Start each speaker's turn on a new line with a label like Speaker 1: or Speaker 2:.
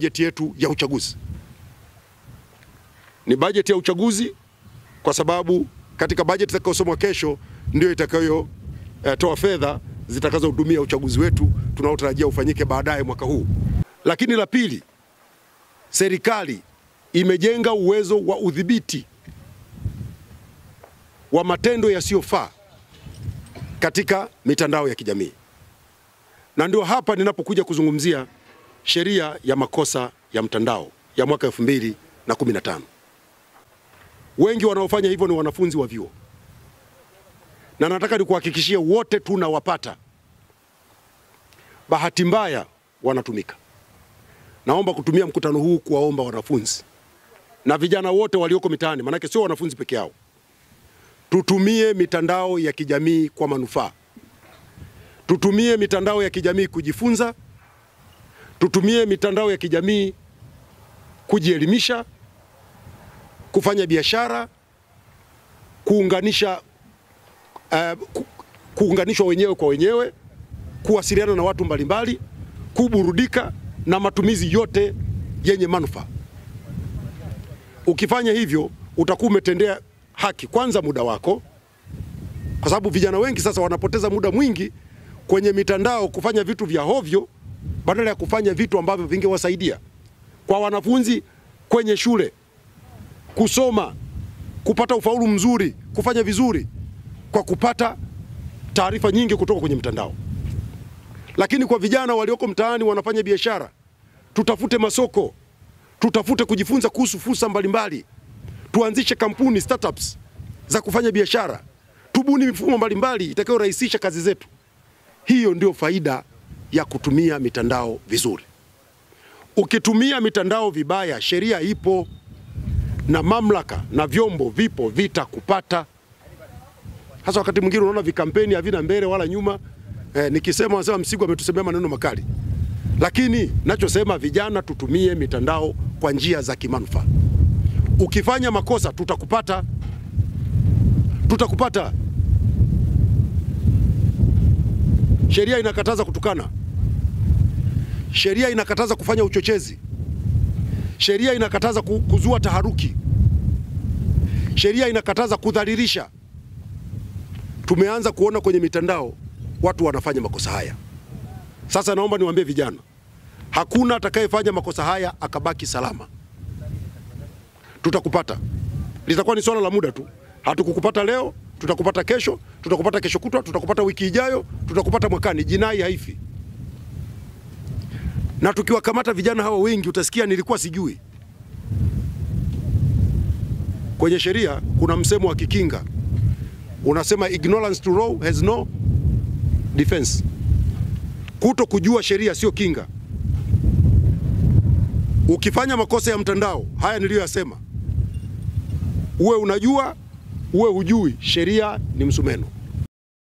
Speaker 1: Bajeti yetu ya uchaguzi ni bajeti ya uchaguzi, kwa sababu katika bajeti itakayosomwa kesho ndio itakayotoa fedha zitakazohudumia uchaguzi wetu tunaotarajia ufanyike baadaye mwaka huu. Lakini la pili, serikali imejenga uwezo wa udhibiti wa matendo yasiyofaa katika mitandao ya kijamii, na ndio hapa ninapokuja kuzungumzia sheria ya makosa ya mtandao ya mwaka 2015. Wengi wanaofanya hivyo ni wanafunzi wa vyuo, na nataka nikuhakikishie wote tunawapata. Bahati mbaya wanatumika. Naomba kutumia mkutano huu kuwaomba wanafunzi na vijana wote walioko mitaani, manake sio wanafunzi peke yao, tutumie mitandao ya kijamii kwa manufaa. Tutumie mitandao ya kijamii kujifunza, tutumie mitandao ya kijamii kujielimisha, kufanya biashara, kuunganishwa wenyewe kwa wenyewe, kuwasiliana na watu mbalimbali, kuburudika na matumizi yote yenye manufaa. Ukifanya hivyo utakuwa umetendea haki kwanza muda wako, kwa sababu vijana wengi sasa wanapoteza muda mwingi kwenye mitandao kufanya vitu vya hovyo badala ya kufanya vitu ambavyo vingewasaidia. Kwa wanafunzi kwenye shule, kusoma, kupata ufaulu mzuri, kufanya vizuri kwa kupata taarifa nyingi kutoka kwenye mtandao. Lakini kwa vijana walioko mtaani wanafanya biashara, tutafute masoko, tutafute kujifunza kuhusu fursa mbalimbali, tuanzishe kampuni, startups za kufanya biashara, tubuni mifumo mbalimbali itakayorahisisha kazi zetu. Hiyo ndio faida ya kutumia mitandao vizuri. Ukitumia mitandao vibaya, sheria ipo na mamlaka na vyombo vipo vitakupata. Hasa wakati mwingine unaona vikampeni havina mbele wala nyuma. Nikisema wanasema Msigwa ametusemea maneno makali. Lakini nachosema vijana, tutumie mitandao kwa njia za kimanufaa. Ukifanya makosa tutakupata. Tutakupata. Sheria inakataza kutukana. Sheria inakataza kufanya uchochezi. Sheria inakataza kuzua taharuki. Sheria inakataza kudhalilisha. Tumeanza kuona kwenye mitandao watu wanafanya makosa haya. Sasa naomba niwaambie vijana, hakuna atakayefanya makosa haya akabaki salama. Tutakupata. Litakuwa ni swala la muda tu. Hatukukupata leo, tutakupata kesho, tutakupata kesho kutwa, tutakupata wiki ijayo, tutakupata mwakani. Jinai haifi. Na tukiwakamata vijana hawa wengi utasikia nilikuwa sijui. Kwenye sheria kuna msemo wa Kikinga unasema ignorance to law has no defense. Kuto kujua sheria sio kinga. Ukifanya makosa ya mtandao haya niliyoyasema, uwe unajua uwe hujui, sheria ni msumeno.